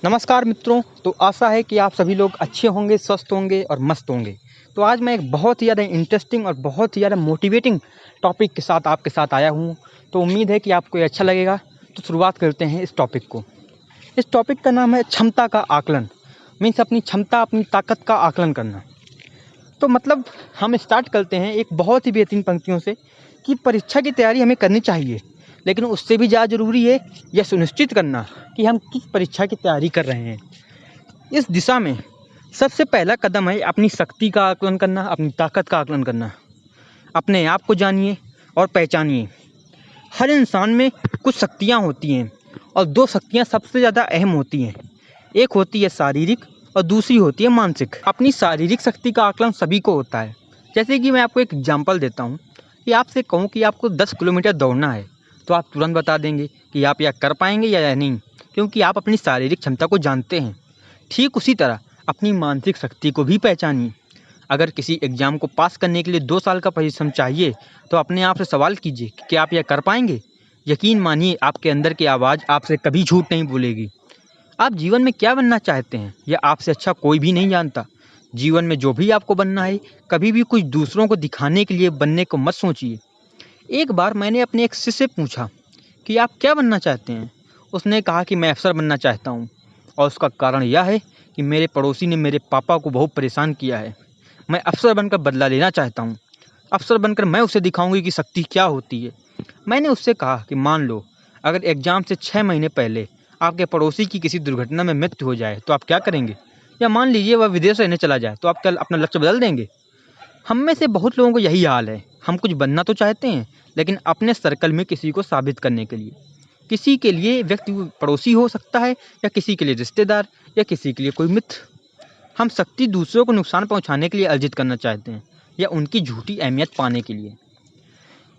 नमस्कार मित्रों। तो आशा है कि आप सभी लोग अच्छे होंगे, स्वस्थ होंगे और मस्त होंगे। तो आज मैं एक बहुत ही ज़्यादा इंटरेस्टिंग और बहुत ही ज़्यादा मोटिवेटिंग टॉपिक के साथ आपके साथ आया हूँ। तो उम्मीद है कि आपको ये अच्छा लगेगा। तो शुरुआत करते हैं इस टॉपिक को। इस टॉपिक का नाम है क्षमता का आकलन। मीन्स अपनी क्षमता, अपनी ताकत का आकलन करना। तो मतलब हम स्टार्ट करते हैं एक बहुत ही बेहतरीन पंक्तियों से कि परीक्षा की तैयारी हमें करनी चाहिए, लेकिन उससे भी ज़्यादा ज़रूरी है यह सुनिश्चित करना कि हम किस परीक्षा की तैयारी कर रहे हैं। इस दिशा में सबसे पहला कदम है अपनी शक्ति का आकलन करना, अपनी ताकत का आकलन करना। अपने आप को जानिए और पहचानिए। हर इंसान में कुछ शक्तियाँ होती हैं और दो शक्तियाँ सबसे ज़्यादा अहम होती हैं। एक होती है शारीरिक और दूसरी होती है मानसिक। अपनी शारीरिक शक्ति का आकलन सभी को होता है। जैसे कि मैं आपको एक एग्जांपल देता हूँ कि आपसे कहूँ कि आपको 10 किलोमीटर दौड़ना है, तो आप तुरंत बता देंगे कि आप यह कर पाएंगे या नहीं, क्योंकि आप अपनी शारीरिक क्षमता को जानते हैं। ठीक उसी तरह अपनी मानसिक शक्ति को भी पहचानिए। अगर किसी एग्ज़ाम को पास करने के लिए 2 साल का परिश्रम चाहिए, तो अपने आप से सवाल कीजिए कि क्या आप यह कर पाएंगे। यकीन मानिए, आपके अंदर की आवाज़ आपसे कभी झूठ नहीं बोलेगी। आप जीवन में क्या बनना चाहते हैं, यह आपसे अच्छा कोई भी नहीं जानता। जीवन में जो भी आपको बनना है, कभी भी कुछ दूसरों को दिखाने के लिए बनने को मत सोचिए। एक बार मैंने अपने एक शिष्य से पूछा कि आप क्या बनना चाहते हैं। उसने कहा कि मैं अफ़सर बनना चाहता हूँ, और उसका कारण यह है कि मेरे पड़ोसी ने मेरे पापा को बहुत परेशान किया है। मैं अफ़सर बनकर बदला लेना चाहता हूँ। अफ़सर बनकर मैं उसे दिखाऊंगी कि शक्ति क्या होती है। मैंने उससे कहा कि मान लो अगर एग्ज़ाम से 6 महीने पहले आपके पड़ोसी की किसी दुर्घटना में मृत्यु हो जाए, तो आप क्या करेंगे? या मान लीजिए वह विदेश रहने चला जाए, तो आप क्या अपना लक्ष्य बदल देंगे? हम में से बहुत लोगों को यही हाल है। हम कुछ बनना तो चाहते हैं, लेकिन अपने सर्कल में किसी को साबित करने के लिए। किसी के लिए व्यक्ति पड़ोसी हो सकता है, या किसी के लिए रिश्तेदार, या किसी के लिए कोई मित्र। हम शक्ति दूसरों को नुकसान पहुंचाने के लिए अर्जित करना चाहते हैं, या उनकी झूठी अहमियत पाने के लिए।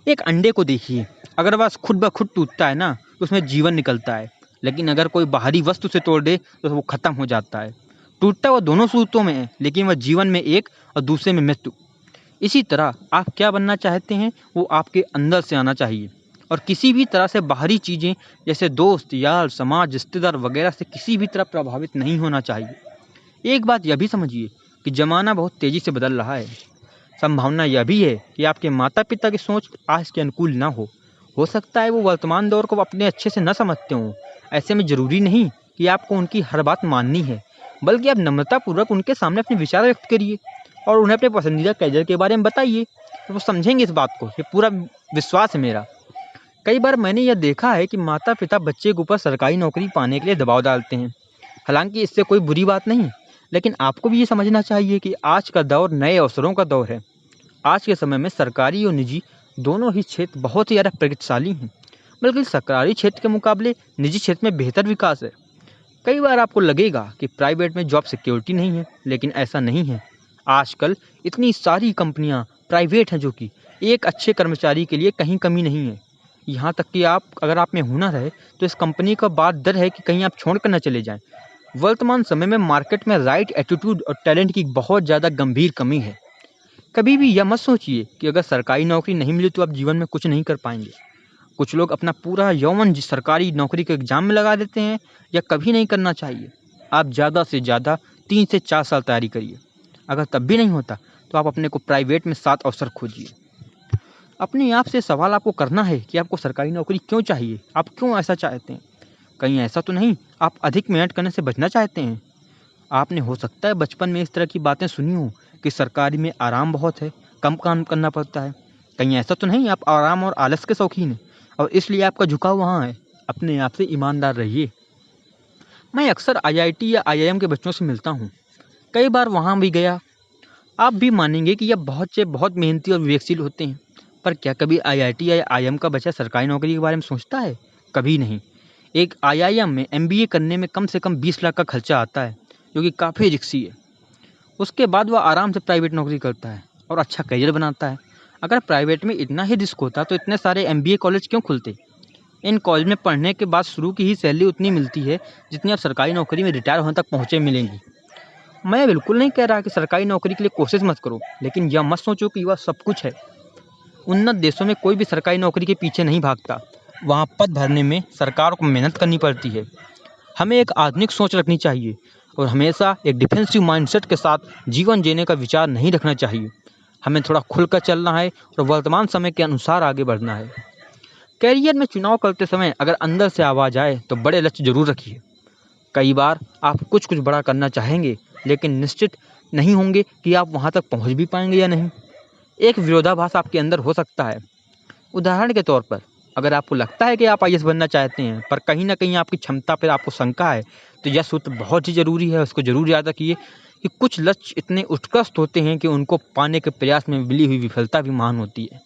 एक अंडे को देखिए, अगर वह खुद ब खुद टूटता है ना, तो उसमें जीवन निकलता है। लेकिन अगर कोई बाहरी वस्तु से तोड़ दे, तो वो खत्म हो जाता है। टूटता वह दोनों सूरतों में है, लेकिन वह जीवन में एक और दूसरे में मृत्यु। इसी तरह आप क्या बनना चाहते हैं, वो आपके अंदर से आना चाहिए, और किसी भी तरह से बाहरी चीज़ें जैसे दोस्त, यार, समाज, रिश्तेदार वगैरह से किसी भी तरह प्रभावित नहीं होना चाहिए। एक बात यह भी समझिए कि ज़माना बहुत तेज़ी से बदल रहा है। संभावना यह भी है कि आपके माता पिता की सोच आज के अनुकूल ना हो सकता है वो वर्तमान दौर को अपने अच्छे से न समझते हों। ऐसे में ज़रूरी नहीं कि आपको उनकी हर बात माननी है, बल्कि आप नम्रतापूर्वक उनके सामने अपने विचार व्यक्त करिए और उन्हें अपने पसंदीदा करियर के बारे में बताइए। तो वो समझेंगे इस बात को, ये पूरा विश्वास है मेरा। कई बार मैंने यह देखा है कि माता पिता बच्चे के ऊपर सरकारी नौकरी पाने के लिए दबाव डालते हैं। हालांकि इससे कोई बुरी बात नहीं, लेकिन आपको भी ये समझना चाहिए कि आज का दौर नए अवसरों का दौर है। आज के समय में सरकारी और निजी दोनों ही क्षेत्र बहुत ही ज़्यादा प्रगतिशाली हैं। बल्कि सरकारी क्षेत्र के मुकाबले निजी क्षेत्र में बेहतर विकास है। कई बार आपको लगेगा कि प्राइवेट में जॉब सिक्योरिटी नहीं है, लेकिन ऐसा नहीं है। आजकल इतनी सारी कंपनियां प्राइवेट हैं जो कि एक अच्छे कर्मचारी के लिए कहीं कमी नहीं है। यहाँ तक कि अगर आप में हुनर है, तो इस कंपनी का बात डर है कि कहीं आप छोड़ कर न चले जाएं। वर्तमान समय में मार्केट में राइट एटीट्यूड और टैलेंट की बहुत ज़्यादा गंभीर कमी है। कभी भी यह मत सोचिए कि अगर सरकारी नौकरी नहीं मिली तो आप जीवन में कुछ नहीं कर पाएंगे। कुछ लोग अपना पूरा यौवन सरकारी नौकरी के एग्जाम में लगा देते हैं। यह कभी नहीं करना चाहिए। आप ज़्यादा से ज़्यादा 3 से 4 साल तैयारी करिए। अगर तब भी नहीं होता, तो आप अपने को प्राइवेट में 7 अवसर खोजिए। अपने आप से सवाल आपको करना है कि आपको सरकारी नौकरी क्यों चाहिए, आप क्यों ऐसा चाहते हैं। कहीं ऐसा तो नहीं आप अधिक मेहनत करने से बचना चाहते हैं। आपने हो सकता है बचपन में इस तरह की बातें सुनी हो कि सरकारी में आराम बहुत है, कम काम करना पड़ता है। कहीं ऐसा तो नहीं आप आराम और आलस के शौकीन हैं और इसलिए आपका झुकाव वहाँ है। अपने आप से ईमानदार रहिए। मैं अक्सर आईआईटी या आईआईएम के बच्चों से मिलता हूँ, कई बार वहाँ भी गया। आप भी मानेंगे कि यह बहुत मेहनती और विवेकशील होते हैं। पर क्या कभी आईआईटी या आईआईएम का बच्चा सरकारी नौकरी के बारे में सोचता है? कभी नहीं। एक आईआईएम में एमबीए करने में कम से कम 20 लाख का खर्चा आता है, जो कि काफ़ी रिस्की है। उसके बाद वह आराम से प्राइवेट नौकरी करता है और अच्छा करियर बनाता है। अगर प्राइवेट में इतना ही रिस्क होता तो इतने सारे एमबीए कॉलेज क्यों खुलते? इन कॉलेज में पढ़ने के बाद शुरू की ही सैलरी उतनी मिलती है जितनी आप सरकारी नौकरी में रिटायर होने तक पहुँचे मिलेंगी। मैं बिल्कुल नहीं कह रहा कि सरकारी नौकरी के लिए कोशिश मत करो, लेकिन यह मत सोचो कि वह सब कुछ है। उन्नत देशों में कोई भी सरकारी नौकरी के पीछे नहीं भागता। वहाँ पद भरने में सरकार को मेहनत करनी पड़ती है। हमें एक आधुनिक सोच रखनी चाहिए और हमेशा एक डिफेंसिव माइंडसेट के साथ जीवन जीने का विचार नहीं रखना चाहिए। हमें थोड़ा खुलकर चलना है और वर्तमान समय के अनुसार आगे बढ़ना है। करियर में चुनाव करते समय अगर अंदर से आवाज़ आए तो बड़े लक्ष्य जरूर रखिए। कई बार आप कुछ बड़ा करना चाहेंगे, लेकिन निश्चित नहीं होंगे कि आप वहाँ तक पहुँच भी पाएंगे या नहीं। एक विरोधाभास आपके अंदर हो सकता है। उदाहरण के तौर पर, अगर आपको लगता है कि आप आईएएस बनना चाहते हैं, पर कहीं न कहीं आपकी क्षमता पर आपको शंका है, तो यह सूत्र बहुत ही ज़रूरी है, उसको ज़रूर याद रखिए कि कुछ लक्ष्य इतने उत्कृष्ट होते हैं कि उनको पाने के प्रयास में मिली हुई विफलता भी महान होती है।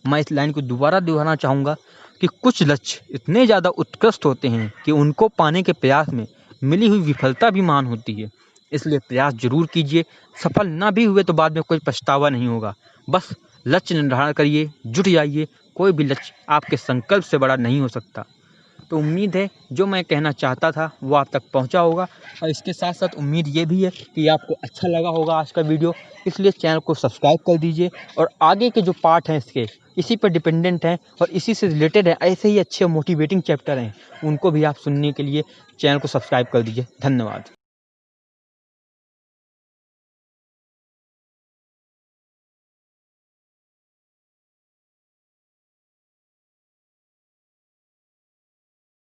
मैं इस लाइन को दोबारा दोहराना चाहूँगा कि कुछ लक्ष्य इतने ज़्यादा उत्कृष्ट होते हैं कि उनको पाने के प्रयास में मिली हुई विफलता भी महान होती है। इसलिए प्रयास ज़रूर कीजिए, सफल ना भी हुए तो बाद में कोई पछतावा नहीं होगा। बस लक्ष्य निर्धारण करिए, जुट जाइए, कोई भी लक्ष्य आपके संकल्प से बड़ा नहीं हो सकता। तो उम्मीद है जो मैं कहना चाहता था वो आप तक पहुंचा होगा, और इसके साथ साथ उम्मीद ये भी है कि आपको अच्छा लगा होगा आज का वीडियो। इसलिए चैनल को सब्सक्राइब कर दीजिए, और आगे के जो पार्ट हैं इसके इसी पर डिपेंडेंट हैं और इसी से रिलेटेड है, ऐसे ही अच्छे मोटिवेटिंग चैप्टर हैं, उनको भी आप सुनने के लिए चैनल को सब्सक्राइब कर दीजिए। धन्यवाद।